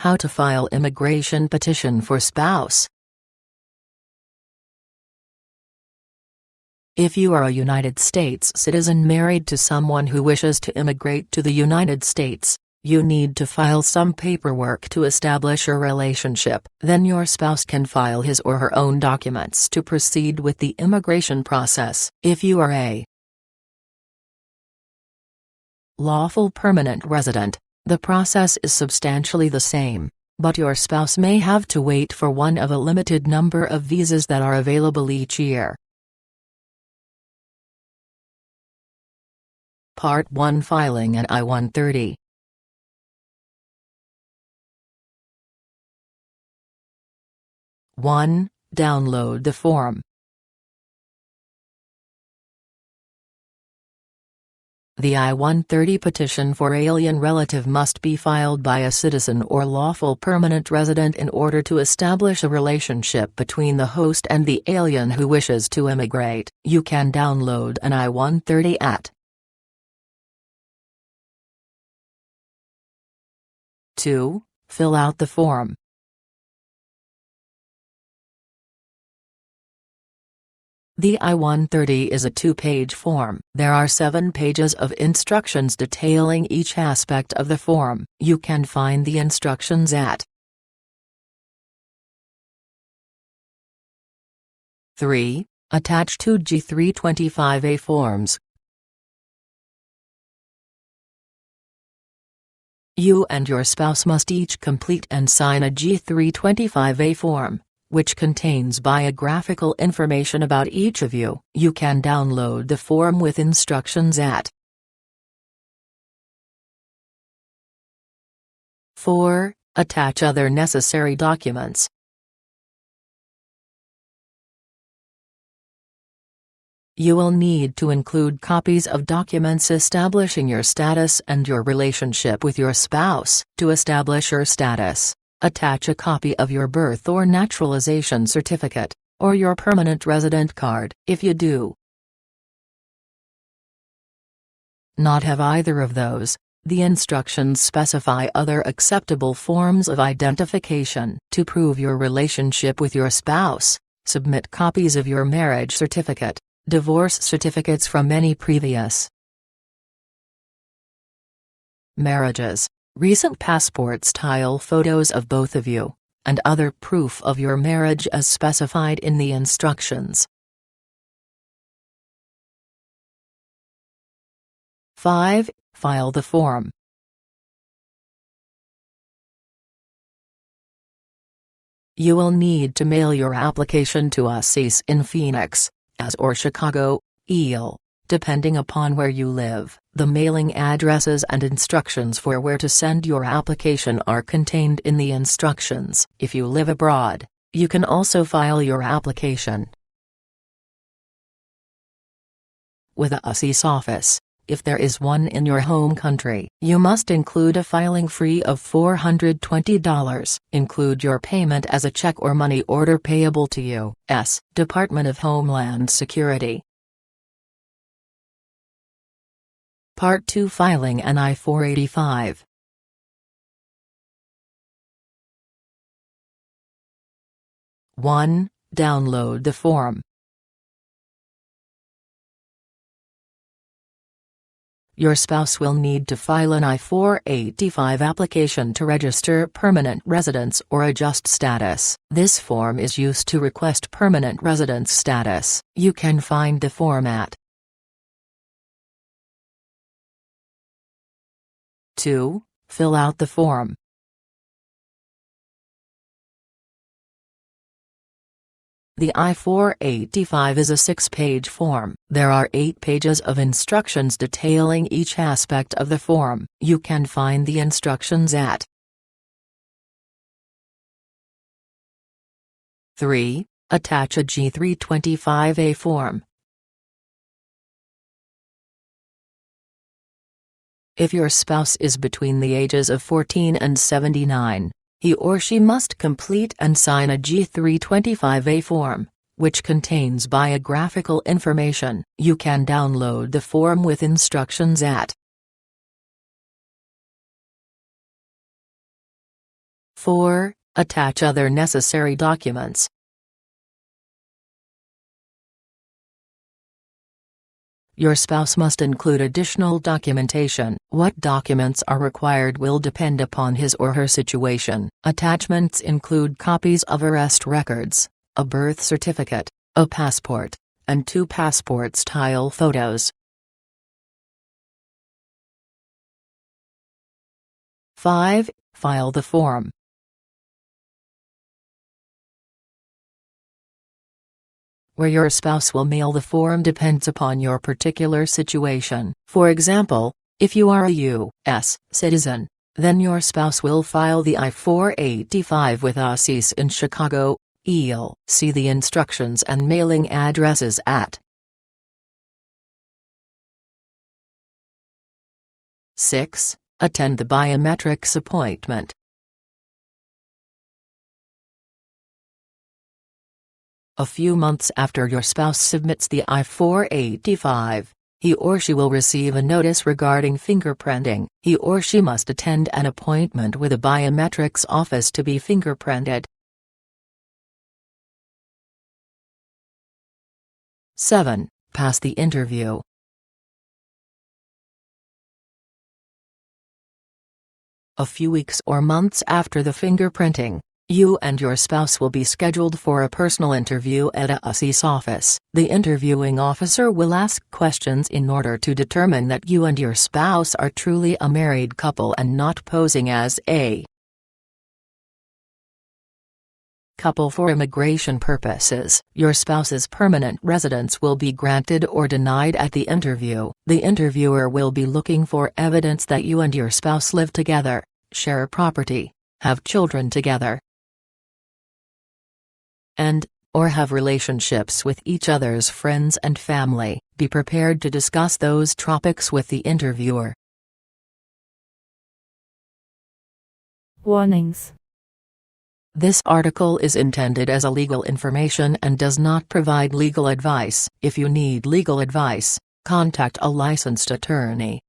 How to file immigration petition for spouse. If you are a United States citizen married to someone who wishes to immigrate to the United States, you need to file some paperwork to establish a relationship. Then your spouse can file his or her own documents to proceed with the immigration process. If you are a lawful permanent resident, the process is substantially the same, but your spouse may have to wait for one of a limited number of visas that are available each year. Part 1, Filing an I-130. (1) Download the form. The I-130 petition for alien relative must be filed by a citizen or lawful permanent resident in order to establish a relationship between the host and the alien who wishes to immigrate. You can download an I-130 at 2. Fill out the form. The I-130 is a 2-page form. There are 7 pages of instructions detailing each aspect of the form. You can find the instructions at 3. Attach 2 G325A forms. You and your spouse must each complete and sign a G325A form, which contains biographical information about each of you. You can download the form with instructions at 4. Attach other necessary documents. You will need to include copies of documents establishing your status and your relationship with your spouse. To establish your status, attach a copy of your birth or naturalization certificate, or your permanent resident card. If you do not have either of those, the instructions specify other acceptable forms of identification. To prove your relationship with your spouse, submit copies of your marriage certificate, divorce certificates from any previous marriages, recent passport-style photos of both of you, and other proof of your marriage as specified in the instructions. 5. File the form. You will need to mail your application to us in Phoenix, or Chicago, Ill, depending upon where you live. The mailing addresses and instructions for where to send your application are contained in the instructions. If you live abroad, you can also file your application with a USCIS office, if there is one in your home country. You must include a filing fee of $420. Include your payment as a check or money order payable to U.S. Department of Homeland Security. Part 2, Filing an I-485. (1) Download the form. Your spouse will need to file an I-485 application to register permanent residence or adjust status. This form is used to request permanent residence status. You can find the form at 2. Fill out the form. The I-485 is a 6-page form. There are 8 pages of instructions detailing each aspect of the form. You can find the instructions at 3. Attach a G325A form. If your spouse is between the ages of 14 and 79, he or she must complete and sign a G325A form, which contains biographical information. You can download the form with instructions at 4. Attach other necessary documents. Your spouse must include additional documentation. What documents are required will depend upon his or her situation. Attachments include copies of arrest records, a birth certificate, a passport, and 2 passport-style photos. 5. File the form. Where your spouse will mail the form depends upon your particular situation. For example, if you are a U.S. citizen, then your spouse will file the I-485 with us in Chicago, Ill. See the instructions and mailing addresses at 6. Attend the biometrics appointment. A few months after your spouse submits the I-485, he or she will receive a notice regarding fingerprinting. He or she must attend an appointment with a biometrics office to be fingerprinted. 7. Pass the interview. A few weeks or months after the fingerprinting, you and your spouse will be scheduled for a personal interview at a USCIS office. The interviewing officer will ask questions in order to determine that you and your spouse are truly a married couple and not posing as a couple for immigration purposes. Your spouse's permanent residence will be granted or denied at the interview. The interviewer will be looking for evidence that you and your spouse live together, share property, have children together, or have relationships with each other's friends and family. Be prepared to discuss those topics with the interviewer. Warnings. This article is intended as a legal information and does not provide legal advice. If you need legal advice, contact a licensed attorney.